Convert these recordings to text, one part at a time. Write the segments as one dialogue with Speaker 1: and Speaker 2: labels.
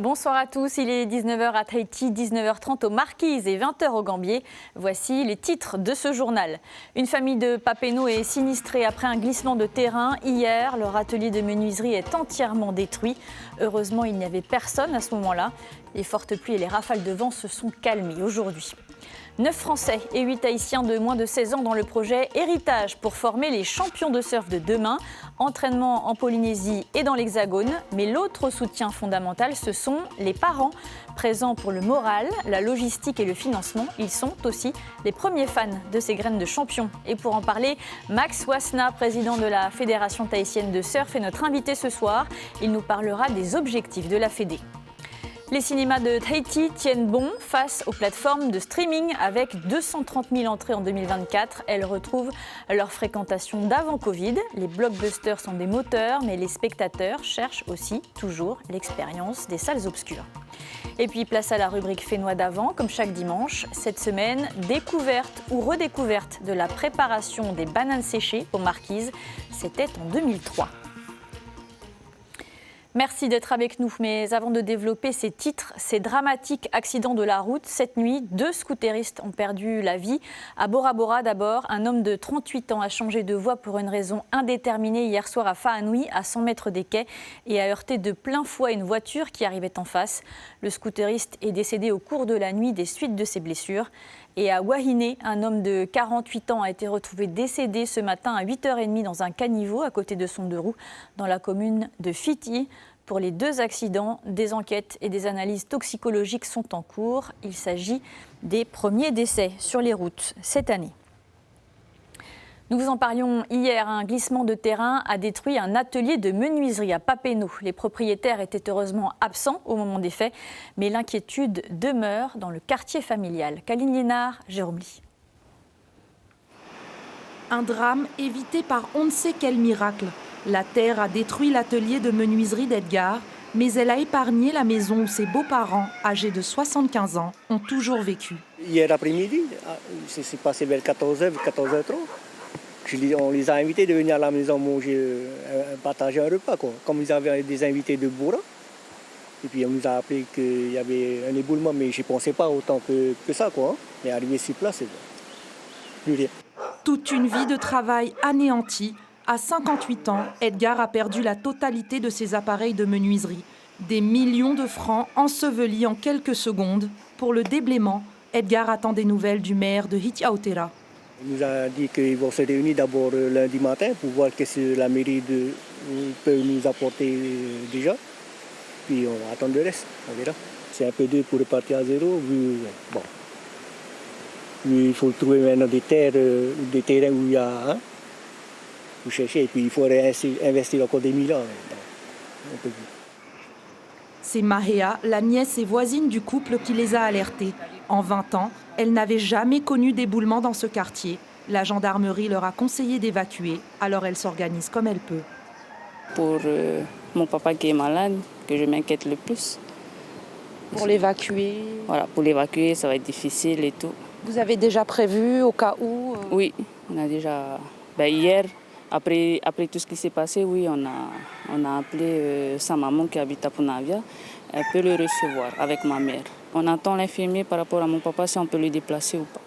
Speaker 1: Bonsoir à tous, il est 19h à Tahiti, 19h30 aux Marquises et 20h au Gambier. Voici les titres de ce journal. Une famille de Papineau est sinistrée après un glissement de terrain. Hier, leur atelier de menuiserie est entièrement détruit. Heureusement, il n'y avait personne à ce moment-là. Les fortes pluies et les rafales de vent se sont calmées aujourd'hui. 9 Français et 8 Haïtiens de moins de 16 ans dans le projet Héritage pour former les champions de surf de demain. Entraînement en Polynésie et dans l'Hexagone. Mais l'autre soutien fondamental, ce sont les parents. Présents pour le moral, la logistique et le financement, ils sont aussi les premiers fans de ces graines de champions. Et pour en parler, Max Wasna, président de la Fédération tahitienne de surf, est notre invité ce soir. Il nous parlera des objectifs de la Fédé. Les cinémas de Tahiti tiennent bon face aux plateformes de streaming avec 230 000 entrées en 2024. Elles retrouvent leur fréquentation d'avant Covid. Les blockbusters sont des moteurs, mais les spectateurs cherchent aussi toujours l'expérience des salles obscures. Et puis place à la rubrique Fénois d'avant, comme chaque dimanche. Cette semaine, découverte ou redécouverte de la préparation des bananes séchées aux Marquises. C'était en 2003. Merci d'être avec nous. Mais avant de développer ces titres, ces dramatiques accidents de la route, cette nuit, 2 scooteristes ont perdu la vie. À Bora Bora d'abord, un homme de 38 ans a changé de voie pour une raison indéterminée hier soir à Whanui, à 100 mètres des quais, et a heurté de plein fouet une voiture qui arrivait en face. Le scooteriste est décédé au cours de la nuit des suites de ses blessures. Et à Wahine, un homme de 48 ans a été retrouvé décédé ce matin à 8h30 dans un caniveau à côté de son 2 roues dans la commune de Fiti. Pour les 2 accidents, des enquêtes et des analyses toxicologiques sont en cours. Il s'agit des premiers décès sur les routes cette année. Nous vous en parlions hier, un glissement de terrain a détruit un atelier de menuiserie à Papineau. Les propriétaires étaient heureusement absents au moment des faits, mais l'inquiétude demeure dans le quartier familial. Kaline Liénard, Jérôme Lee.
Speaker 2: Un drame évité par on ne sait quel miracle. La terre a détruit l'atelier de menuiserie d'Edgar, mais elle a épargné la maison où ses beaux-parents, âgés de 75 ans, ont toujours vécu.
Speaker 3: Hier après-midi, c'est passé vers 14h, 14h30. On les a invités de venir à la maison manger, partager un repas, quoi. Comme ils avaient des invités de Bora. Et puis on nous a appelé qu'il y avait un éboulement, mais je ne pensais pas autant que ça, quoi. Mais arrivé sur place, plus rien.
Speaker 2: Toute une vie de travail anéantie. À 58 ans, Edgar a perdu la totalité de ses appareils de menuiserie. Des millions de francs ensevelis en quelques secondes. Pour le déblaiement, Edgar attend des nouvelles du maire de Hitiautera.
Speaker 3: Il nous a dit qu'ils vont se réunir d'abord lundi matin pour voir ce que la mairie peut nous apporter déjà. Puis on va attendre le reste, on verra. C'est un peu dur pour repartir à zéro. Il faut trouver maintenant des terrains où il y a... Vous cherchez, et puis il faut investir encore des millions.
Speaker 2: C'est Mahea, la nièce et voisine du couple, qui les a alertés. En 20 ans, elle n'avait jamais connu d'éboulement dans ce quartier. La gendarmerie leur a conseillé d'évacuer, alors elle s'organise comme elle peut.
Speaker 4: Pour mon papa qui est malade, que je m'inquiète le plus.
Speaker 2: Pour l'évacuer?
Speaker 4: Voilà, pour l'évacuer, ça va être difficile et tout.
Speaker 2: Vous avez déjà prévu au cas où?
Speaker 4: Oui, on a déjà... hier, après tout ce qui s'est passé, oui, on a appelé sa maman qui habite à Punavia. Elle peut le recevoir avec ma mère. On attend l'infirmier par rapport à mon papa si on peut le déplacer ou pas.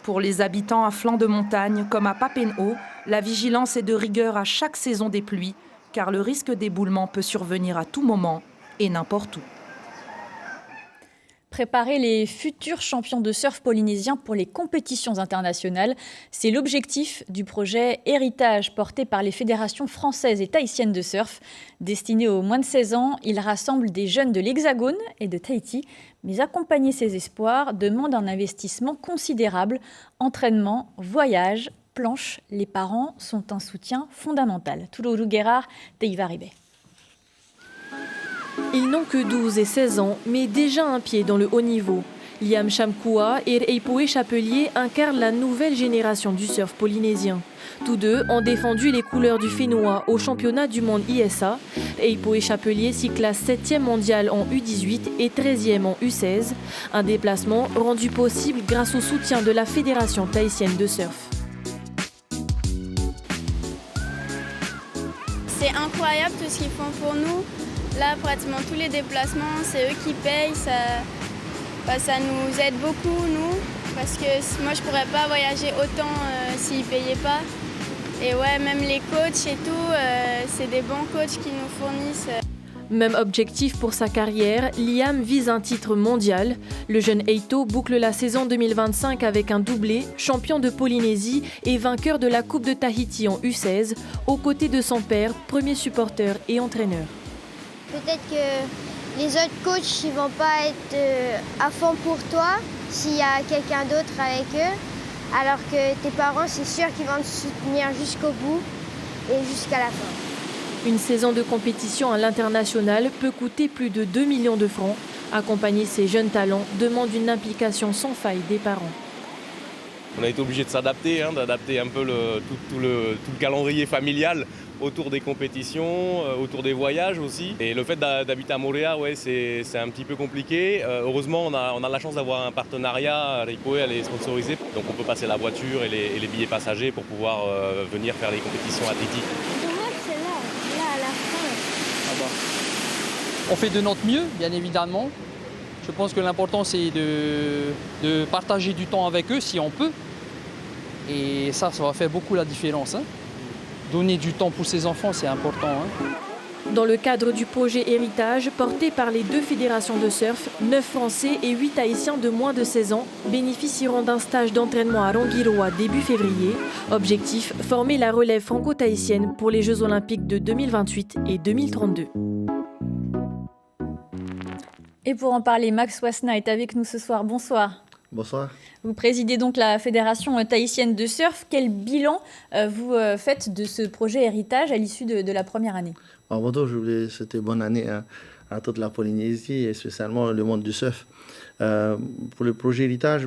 Speaker 2: Pour les habitants à flanc de montagne, comme à Papineau, la vigilance est de rigueur à chaque saison des pluies, car le risque d'éboulement peut survenir à tout moment et n'importe où.
Speaker 1: Préparer les futurs champions de surf polynésiens pour les compétitions internationales, c'est l'objectif du projet Héritage porté par les fédérations françaises et tahitiennes de surf. Destiné aux moins de 16 ans, il rassemble des jeunes de l'Hexagone et de Tahiti. Mais accompagner ces espoirs demande un investissement considérable. Entraînement, voyage, planche, les parents sont un soutien fondamental. Toulourou Guérard, Teivaribé.
Speaker 5: Ils n'ont que 12 et 16 ans, mais déjà un pied dans le haut niveau. Liam Chamkoua et Reipoe Chapelier incarnent la nouvelle génération du surf polynésien. Tous deux ont défendu les couleurs du Fénois au championnat du monde ISA. Reipoe Chapelier s'y classe 7e mondial en U18 et 13e en U16. Un déplacement rendu possible grâce au soutien de la Fédération tahitienne de surf.
Speaker 6: C'est incroyable tout ce qu'ils font pour nous. Là, pratiquement tous les déplacements, c'est eux qui payent. Ça nous aide beaucoup, nous, parce que moi, je ne pourrais pas voyager autant s'ils ne payaient pas. Et ouais, même les coachs et tout, c'est des bons coachs qui nous fournissent.
Speaker 5: Même objectif pour sa carrière, Liam vise un titre mondial. Le jeune Eito boucle la saison 2025 avec un doublé, champion de Polynésie et vainqueur de la Coupe de Tahiti en U16, aux côtés de son père, premier supporter et entraîneur.
Speaker 7: Peut-être que les autres coachs ne vont pas être à fond pour toi s'il y a quelqu'un d'autre avec eux, alors que tes parents, c'est sûr qu'ils vont te soutenir jusqu'au bout et jusqu'à la fin.
Speaker 5: Une saison de compétition à l'international peut coûter plus de 2 millions de francs. Accompagner ces jeunes talents demande une implication sans faille des parents.
Speaker 8: On a été obligé de s'adapter, d'adapter un peu tout le calendrier familial autour des compétitions, autour des voyages aussi. Et le fait d'habiter à Moorea, ouais, c'est un petit peu compliqué. Heureusement, on a la chance d'avoir un partenariat. Reipoe, elle est sponsorisée, donc on peut passer la voiture et les billets passagers pour pouvoir venir faire les compétitions athlétiques.
Speaker 9: On fait de notre mieux, bien évidemment. Je pense que l'important, c'est de partager du temps avec eux si on peut. Et ça va faire beaucoup la différence. Donner du temps pour ses enfants, c'est important.
Speaker 5: Dans le cadre du projet Héritage, porté par les 2 fédérations de surf, 9 Français et 8 Haïtiens de moins de 16 ans bénéficieront d'un stage d'entraînement à Rongiroa début février. Objectif, former la relève franco-tahitienne pour les Jeux Olympiques de 2028 et 2032.
Speaker 1: Et pour en parler, Max Wasna est avec nous ce soir. Bonsoir.
Speaker 10: Bonsoir.
Speaker 1: Vous présidez donc la Fédération tahitienne de surf. Quel bilan vous faites de ce projet Héritage à l'issue de la première année?
Speaker 10: Avant tout, je voulais souhaiter bonne année à toute la Polynésie et spécialement le monde du surf. Pour le projet Héritage,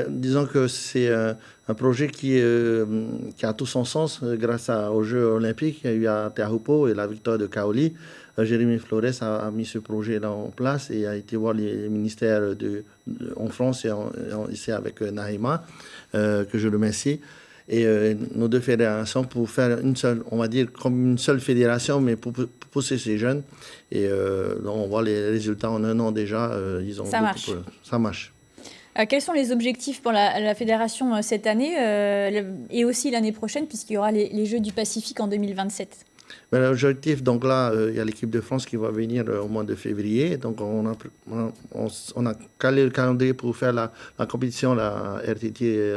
Speaker 10: disons que c'est un projet qui a tout son sens grâce aux Jeux Olympiques. Il y a eu à Te Ahupo et la victoire de Kaoli. Jérémy Flores a mis ce projet-là en place et a été voir les ministères en France et ici avec Nahima, que je remercie. Et nos 2 fédérations pour faire une seule, on va dire comme une seule fédération, mais pour pousser ces jeunes. Et on voit les résultats en un an déjà. Ils ont
Speaker 1: ça marche.
Speaker 10: Ça marche.
Speaker 1: Quels sont les objectifs pour la fédération cette année et aussi l'année prochaine, puisqu'il y aura les Jeux du Pacifique en 2027?
Speaker 10: L'objectif, donc là, il y a l'équipe de France qui va venir au mois de février. Donc, on a calé le calendrier pour faire la compétition, la RTT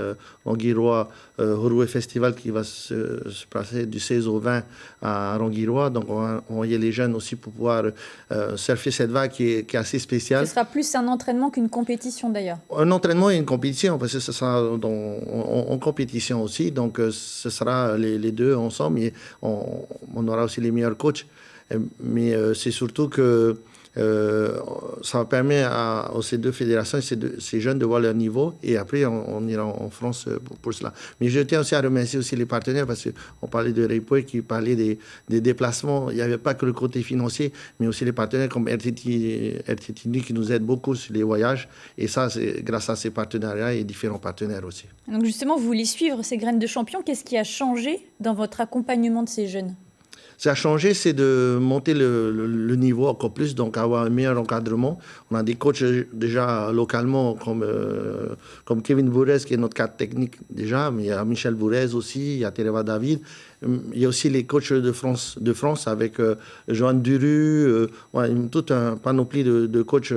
Speaker 10: Rongiroa Horoué Festival qui va se passer du 16 au 20 à Rongiroa. Donc, on va envoyer les jeunes aussi pour pouvoir surfer cette vague qui est assez spéciale.
Speaker 1: Ce sera plus un entraînement qu'une compétition d'ailleurs.
Speaker 10: Un entraînement et une compétition, parce que ce sera en compétition aussi. Donc, ce sera les 2 ensemble. Et on aura aussi les meilleurs coachs, mais c'est surtout que ça permet à ces 2 fédérations, ces jeunes de voir leur niveau et après on ira en France pour cela. Mais je tiens aussi à remercier aussi les partenaires parce qu'on parlait de Reipoe qui parlait des déplacements. Il n'y avait pas que le côté financier, mais aussi les partenaires comme RTT qui nous aident beaucoup sur les voyages et ça c'est grâce à ces partenariats et différents partenaires aussi.
Speaker 1: Donc justement, vous voulez suivre ces graines de champions. Qu'est-ce qui a changé dans votre accompagnement de ces jeunes?
Speaker 10: Ce qui a changé, c'est de monter le niveau encore plus, donc avoir un meilleur encadrement. On a des coachs déjà localement comme Kevin Bourez, qui est notre cadre technique déjà, mais il y a Michel Bourez aussi, il y a Tereva David. Il y a aussi les coachs de France avec Joanne Duru, tout un panoplie de coachs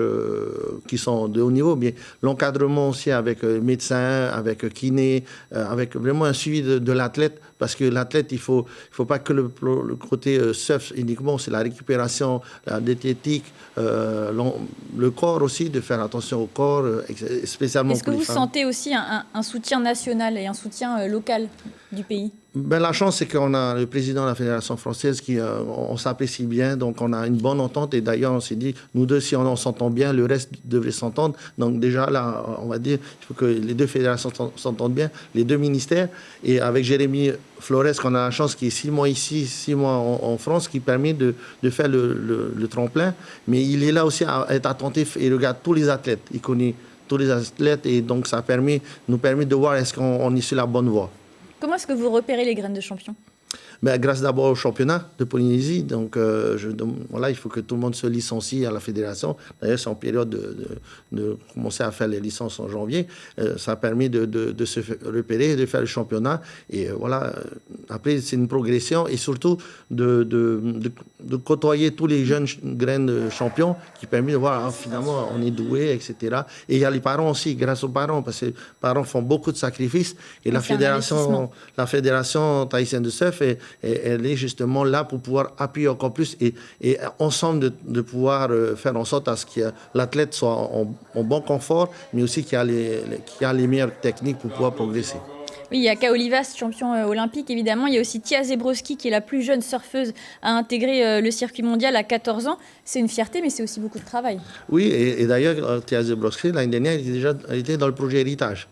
Speaker 10: qui sont de haut niveau, mais l'encadrement aussi avec médecins, avec kiné, avec vraiment un suivi de l'athlète, parce que l'athlète, il faut pas que le côté surf uniquement, c'est la récupération, la diététique, le corps aussi, de faire attention au corps, spécialement pour les femmes.
Speaker 1: Est-ce que vous sentez aussi un soutien national et un soutien local du pays?
Speaker 10: La chance, c'est qu'on a le président de la Fédération française qui on s'apprécie bien, donc on a une bonne entente. Et d'ailleurs, on s'est dit, nous 2, si on s'entend bien, le reste devrait s'entendre. Donc déjà, là, on va dire, il faut que les 2 fédérations s'entendent bien, les 2 ministères. Et avec Jérémy Flores, qu'on a la chance qu'il y ait 6 mois ici, 6 mois en France, qui permet de faire le tremplin. Mais il est là aussi à être attentif et regarde tous les athlètes. Il connaît tous les athlètes et donc ça nous permet de voir est-ce qu'on est sur la bonne voie.
Speaker 1: Comment est-ce que vous repérez les graines de champions?
Speaker 10: Mais grâce d'abord au championnat de Polynésie. Donc, voilà, il faut que tout le monde se licencie à la fédération. D'ailleurs, c'est en période de commencer à faire les licences en janvier. Ça permet de se repérer, de faire le championnat. Et voilà, après, c'est une progression. Et surtout, de côtoyer tous les jeunes graines champions qui permet de voir, finalement, on est doué, etc. Et il y a les parents aussi, grâce aux parents, parce que les parents font beaucoup de sacrifices. Et la fédération tahitienne de surf, elle est justement là pour pouvoir appuyer encore plus et ensemble de pouvoir faire en sorte à ce que l'athlète soit en bon confort, mais aussi qu'il y a les meilleures techniques pour pouvoir progresser.
Speaker 1: Oui, il y a Ka Olivas, champion olympique, évidemment. Il y a aussi Tia Zebrowski, qui est la plus jeune surfeuse à intégrer le circuit mondial à 14 ans. C'est une fierté, mais c'est aussi beaucoup de travail.
Speaker 10: Oui, et d'ailleurs, Tia Zebrowski, l'année dernière, elle était dans le projet Héritage.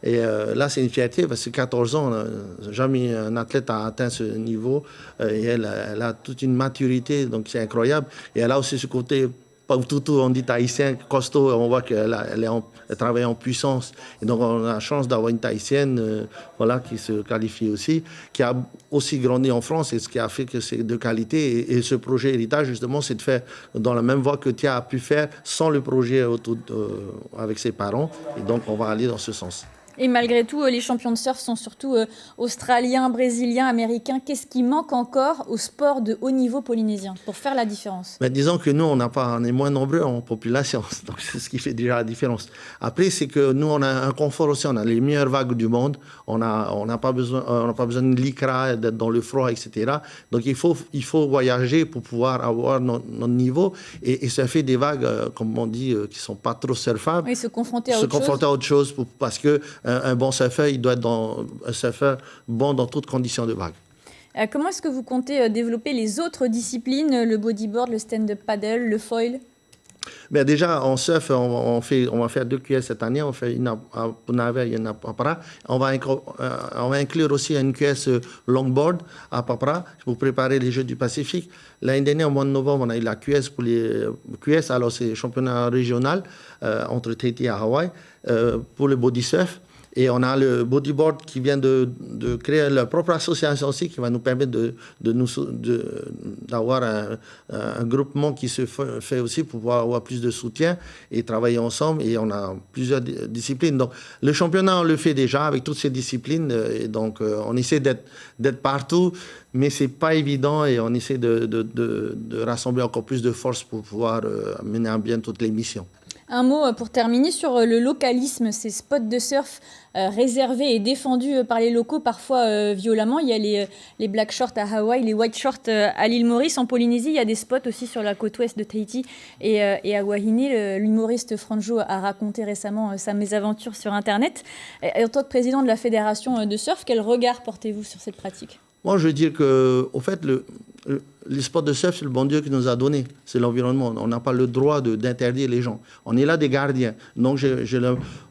Speaker 10: Et là, c'est une fierté parce que 14 ans, jamais un athlète a atteint ce niveau. Et elle a toute une maturité, donc c'est incroyable. Et elle a aussi ce côté, tout on dit tahitien, costaud, on voit qu'elle travaille en puissance. Et donc, on a la chance d'avoir une tahitienne qui se qualifie aussi, qui a aussi grandi en France et ce qui a fait que c'est de qualité. Et ce projet Héritage, justement, c'est de faire dans la même voie que Tia a pu faire sans le projet avec ses parents. Et donc, on va aller dans ce sens.
Speaker 1: Et malgré tout, les champions de surf sont surtout australiens, brésiliens, américains. Qu'est-ce qui manque encore au sport de haut niveau polynésien pour faire la différence?
Speaker 10: Disons que nous, on est moins nombreux en population, donc c'est ce qui fait déjà la différence. Après, c'est que nous, on a un confort aussi, on a les meilleures vagues du monde, on n'a pas besoin de lycra, d'être dans le froid, etc. Donc il faut voyager pour pouvoir avoir notre niveau et ça fait des vagues, comme on dit, qui ne sont pas trop surfables.
Speaker 1: Oui, se confronter à autre chose.
Speaker 10: Parce que un bon surfeur, il doit être un surfeur bon dans toutes conditions de vague.
Speaker 1: Comment est-ce que vous comptez développer les autres disciplines, le bodyboard, le stand-up paddle, le foil?
Speaker 10: Déjà, en surf, on va faire 2 QS cette année. On fait une à Punavia et une à Papara. On va inclure aussi une QS longboard à Papara pour préparer les Jeux du Pacifique. L'année dernière, au mois de novembre, on a eu la QS pour les QS. Alors, c'est championnat régional entre Tahiti et Hawaï pour le body surf. Et on a le bodyboard qui vient de créer leur propre association aussi, qui va nous permettre d'avoir un groupement qui se fait aussi pour pouvoir avoir plus de soutien et travailler ensemble. Et on a plusieurs disciplines. Donc, le championnat, on le fait déjà avec toutes ces disciplines. Et donc, on essaie d'être partout, mais ce n'est pas évident et on essaie de rassembler encore plus de force pour pouvoir mener à bien toutes les missions.
Speaker 1: Un mot pour terminer sur le localisme, ces spots de surf réservés et défendus par les locaux, parfois violemment. Il y a les black shorts à Hawaï, les white shorts à l'île Maurice. En Polynésie, il y a des spots aussi sur la côte ouest de Tahiti et à Wahine. L'humoriste Franjo a raconté récemment sa mésaventure sur Internet. Et en tant que président de la fédération de surf, quel regard portez-vous sur cette pratique?
Speaker 10: Moi, je veux dire que, au fait, les sports de surf, c'est le bon Dieu qui nous a donné. C'est l'environnement. On n'a pas le droit d'interdire les gens. On est là des gardiens. Donc,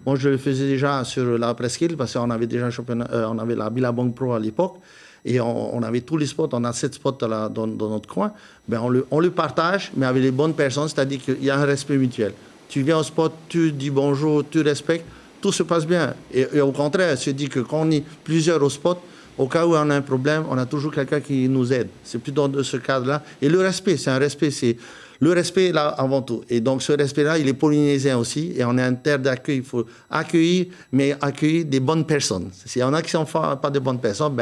Speaker 10: moi, je le faisais déjà sur la presqu'île parce qu'on avait déjà un championnat, on avait la Billabong Pro à l'époque. Et on avait tous les spots. On a 7 spots dans notre coin. On le partage, mais avec les bonnes personnes. C'est-à-dire qu'il y a un respect mutuel. Tu viens au spot, tu dis bonjour, tu respectes. Tout se passe bien. Et au contraire, je dis que quand on est plusieurs au spot, au cas où on a un problème, on a toujours quelqu'un qui nous aide. C'est plutôt dans ce cadre-là. Et le respect, c'est un respect. C'est le respect, là, avant tout. Et donc, ce respect-là, il est polynésien aussi. Et on est un terre d'accueil. Il faut accueillir, mais accueillir des bonnes personnes. S'il y en a qui ne sont pas de bonnes personnes,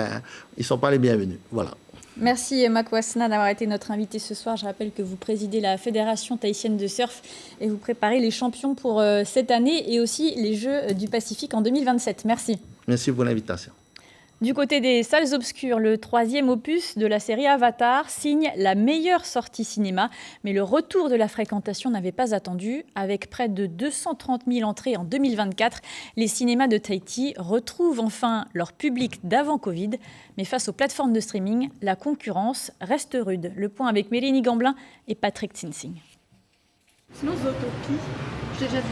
Speaker 10: ils ne sont pas les bienvenus. Voilà.
Speaker 1: Merci Makwasna d'avoir été notre invité ce soir. Je rappelle que vous présidez la Fédération tahitienne de surf et vous préparez les champions pour cette année et aussi les Jeux du Pacifique en 2027. Merci.
Speaker 10: Merci pour l'invitation.
Speaker 1: Du côté des salles obscures, le 3e opus de la série Avatar signe la meilleure sortie cinéma. Mais le retour de la fréquentation n'avait pas attendu. Avec près de 230 000 entrées en 2024, les cinémas de Tahiti retrouvent enfin leur public d'avant Covid. Mais face aux plateformes de streaming, la concurrence reste rude. Le point avec Mélanie Gamblin et Patrick Tsinsing.
Speaker 11: Sinon, Zootopie, je l'ai déjà vu.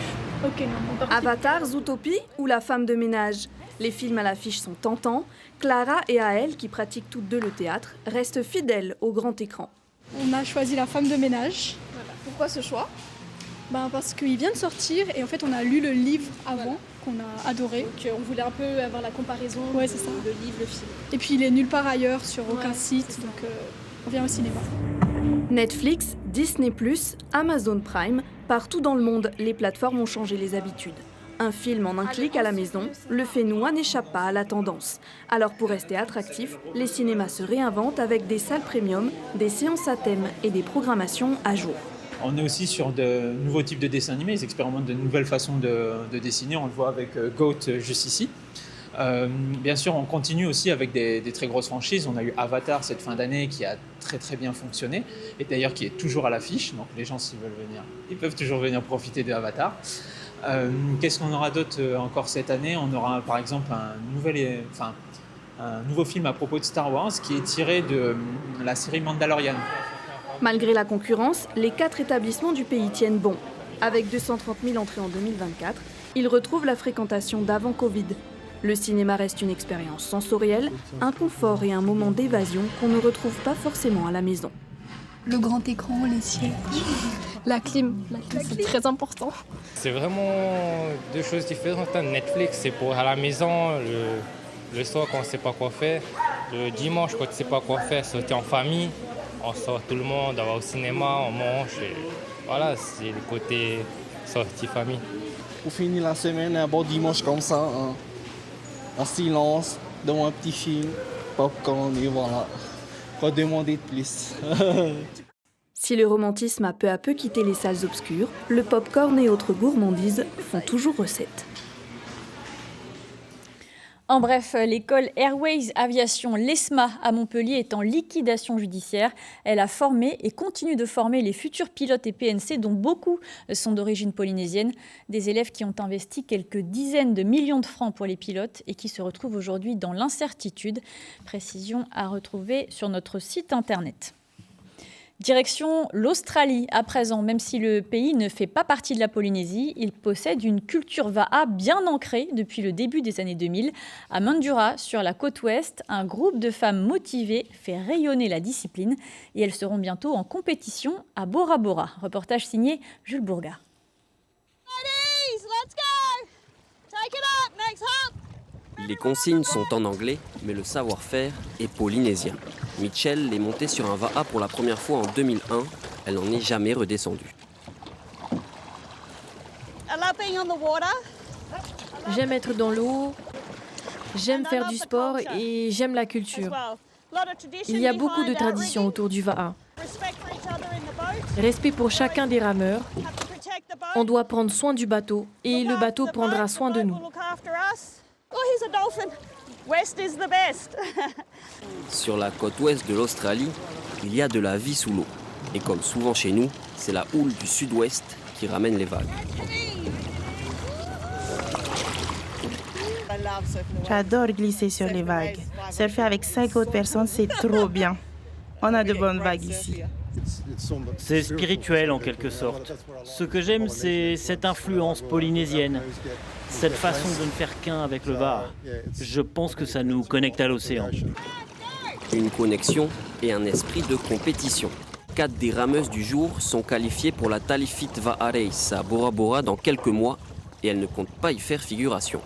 Speaker 11: Ok, non.
Speaker 12: Avatar, Zootopie ou La femme de ménage? Les films à l'affiche sont tentants. Clara et Aël, qui pratiquent toutes deux le théâtre, restent fidèles au grand écran.
Speaker 11: On a choisi La femme de ménage.
Speaker 12: Voilà. Pourquoi ce choix?
Speaker 11: Parce qu'il vient de sortir et en fait on a lu le livre avant, qu'on a adoré.
Speaker 13: Donc on voulait un peu avoir la comparaison
Speaker 11: Ouais, c'est ça.
Speaker 13: le livre, le film.
Speaker 11: Et puis il est nulle part ailleurs sur aucun site, donc on vient au cinéma.
Speaker 12: Netflix, Disney+, Amazon Prime, partout dans le monde, les plateformes ont changé les habitudes. Un film en un clic à la maison, le Fénois n'échappe pas à la tendance. Alors pour rester attractif, les cinémas se réinventent avec des salles premium, des séances à thème et des programmations à jour.
Speaker 14: On est aussi sur de nouveaux types de dessins animés, ils expérimentent de nouvelles façons de dessiner, on le voit avec Goat juste ici. Bien sûr, on continue aussi avec des très grosses franchises. On a eu Avatar cette fin d'année qui a très bien fonctionné et d'ailleurs qui est toujours à l'affiche. Donc les gens, s'ils veulent venir, ils peuvent toujours venir profiter de Avatar. Qu'est-ce qu'on aura d'autre encore cette année? On aura par exemple un nouveau film à propos de Star Wars qui est tiré de la série Mandalorian.
Speaker 12: Malgré la concurrence, les 4 établissements du pays tiennent bon. Avec 230 000 entrées en 2024, ils retrouvent la fréquentation d'avant Covid. Le cinéma reste une expérience sensorielle, un confort et un moment d'évasion qu'on ne retrouve pas forcément à la maison.
Speaker 11: Le grand écran, les sièges, la clim c'est très important.
Speaker 15: C'est vraiment deux choses différentes. Netflix, c'est pour à la maison, le soir quand on ne sait pas quoi faire. Le dimanche quand on ne sait pas quoi faire, sortir en famille. On sort tout le monde, on va au cinéma, on mange. Et voilà, c'est le côté sortie famille.
Speaker 16: Pour finir la semaine, un bon dimanche comme ça, en silence, dans un petit film, popcorn et voilà. Quoi demander de plus?
Speaker 12: Si le romantisme a peu à peu quitté les salles obscures, le popcorn et autres gourmandises font toujours recette.
Speaker 1: En bref, l'école Airways Aviation l'ESMA à Montpellier est en liquidation judiciaire. Elle a formé et continue de former les futurs pilotes et PNC dont beaucoup sont d'origine polynésienne. Des élèves qui ont investi quelques dizaines de millions de francs pour les pilotes et qui se retrouvent aujourd'hui dans l'incertitude. Précision à retrouver sur notre site internet. Direction l'Australie à présent, même si le pays ne fait pas partie de la Polynésie, il possède une culture va'a bien ancrée depuis le début des années 2000. À Mandurah, sur la côte ouest, un groupe de femmes motivées fait rayonner la discipline et elles seront bientôt en compétition à Bora Bora. Reportage signé Jules Bourgard.
Speaker 17: Les consignes sont en anglais, mais le savoir-faire est polynésien. Mitchell est montée sur un va'a pour la première fois en 2001. Elle n'en est jamais redescendue.
Speaker 5: J'aime être dans l'eau, j'aime faire du sport et j'aime la culture. Il y a beaucoup de traditions autour du va'a. Respect pour chacun des rameurs. On doit prendre soin du bateau et le bateau prendra soin de nous.
Speaker 17: Sur la côte ouest de l'Australie, il y a de la vie sous l'eau. Et comme souvent chez nous, c'est la houle du sud-ouest qui ramène les vagues.
Speaker 18: J'adore glisser sur les vagues. Surfer avec 5 autres personnes, c'est trop bien. On a de bonnes vagues ici.
Speaker 19: C'est spirituel en quelque sorte. Ce que j'aime, c'est cette influence polynésienne, cette façon de ne faire qu'un avec le va'a. Je pense que ça nous connecte à l'océan.
Speaker 17: Une connexion et un esprit de compétition. 4 des rameuses du jour sont qualifiées pour la Talifit Va'a Race à Bora Bora dans quelques mois et elles ne comptent pas y faire figuration.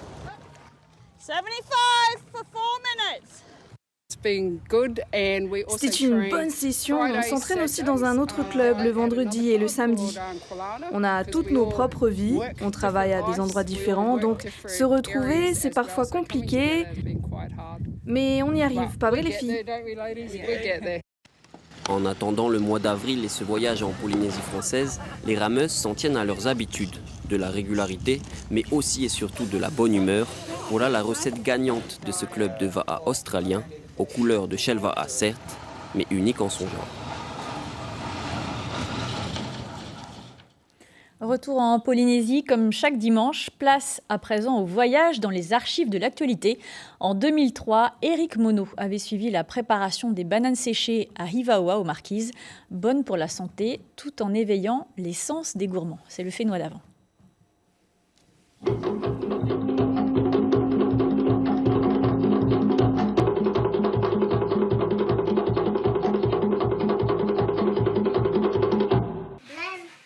Speaker 20: 75 for 4 minutes.
Speaker 12: C'était une bonne session. On s'entraîne aussi dans un autre club le vendredi et le samedi. On a toutes nos propres vies, on travaille à des endroits différents, donc se retrouver, c'est parfois compliqué, mais on y arrive, pas vrai les filles?
Speaker 17: En attendant le mois d'avril et ce voyage en Polynésie française, les rameuses s'en tiennent à leurs habitudes, de la régularité, mais aussi et surtout de la bonne humeur. Voilà la recette gagnante de ce club de va'a australien, aux couleurs de Shell Va'a certes, mais unique en son genre.
Speaker 1: Retour en Polynésie, comme chaque dimanche, place à présent au voyage dans les archives de l'actualité. En 2003, Éric Monod avait suivi la préparation des bananes séchées à Hivaoa aux Marquises, bonnes pour la santé, tout en éveillant les sens des gourmands. C'est le Fénois d'avant.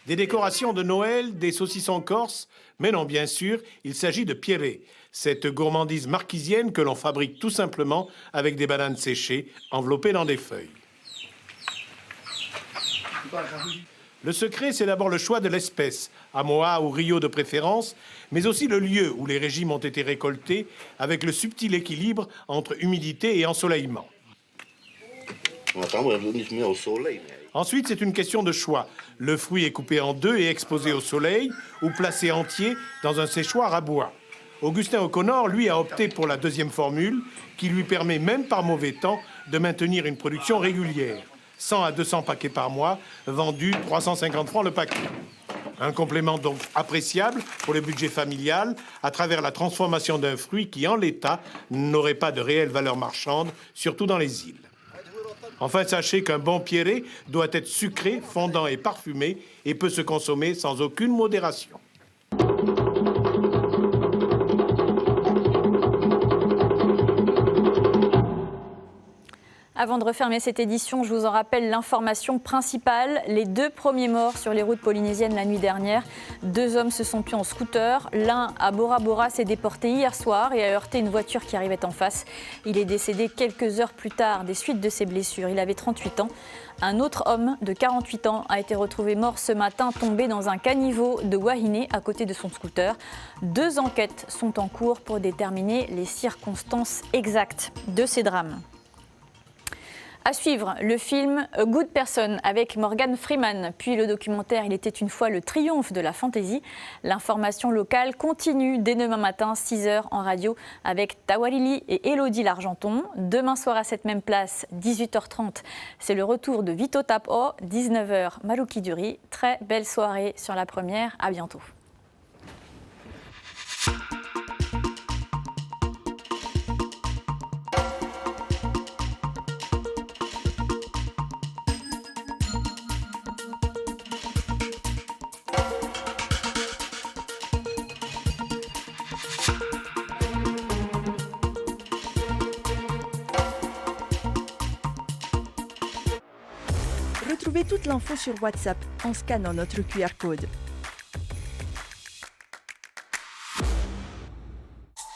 Speaker 20: Des décorations de Noël, des saucissons corses, mais non, bien sûr, il s'agit de pierré, cette gourmandise marquisienne que l'on fabrique tout simplement avec des bananes séchées enveloppées dans des feuilles. Le secret, c'est d'abord le choix de l'espèce, Amoa ou Rio de préférence, mais aussi le lieu où les régimes ont été récoltés, avec le subtil équilibre entre humidité et ensoleillement. Ensuite, c'est une question de choix. Le fruit est coupé en deux et exposé au soleil, ou placé entier dans un séchoir à bois. Augustin O'Connor, lui, a opté pour la deuxième formule, qui lui permet, même par mauvais temps, de maintenir une production régulière. 100 à 200 paquets par mois, vendus 350 francs le paquet. Un complément donc appréciable pour le budget familial à travers la transformation d'un fruit qui, en l'état, n'aurait pas de réelle valeur marchande, surtout dans les îles. Enfin, sachez qu'un bon pierré doit être sucré, fondant et parfumé et peut se consommer sans aucune modération.
Speaker 1: Avant de refermer cette édition, je vous en rappelle l'information principale. Les 2 premiers morts sur les routes polynésiennes la nuit dernière. 2 hommes se sont tués en scooter. L'un à Bora Bora s'est déporté hier soir et a heurté une voiture qui arrivait en face. Il est décédé quelques heures plus tard des suites de ses blessures. Il avait 38 ans. Un autre homme de 48 ans a été retrouvé mort ce matin, tombé dans un caniveau de Wahine à côté de son scooter. 2 enquêtes sont en cours pour déterminer les circonstances exactes de ces drames. À suivre, le film A Good Person avec Morgan Freeman, puis le documentaire Il était une fois le triomphe de la fantaisie. L'information locale continue dès demain matin, 6h en radio, avec Tawarili et Elodie Largenton. Demain soir à cette même place, 18h30, c'est le retour de Vito Tapo, 19h Maluki Duri. Très belle soirée sur la première, à bientôt.
Speaker 21: Retrouvez toute l'info sur WhatsApp en scannant notre QR code.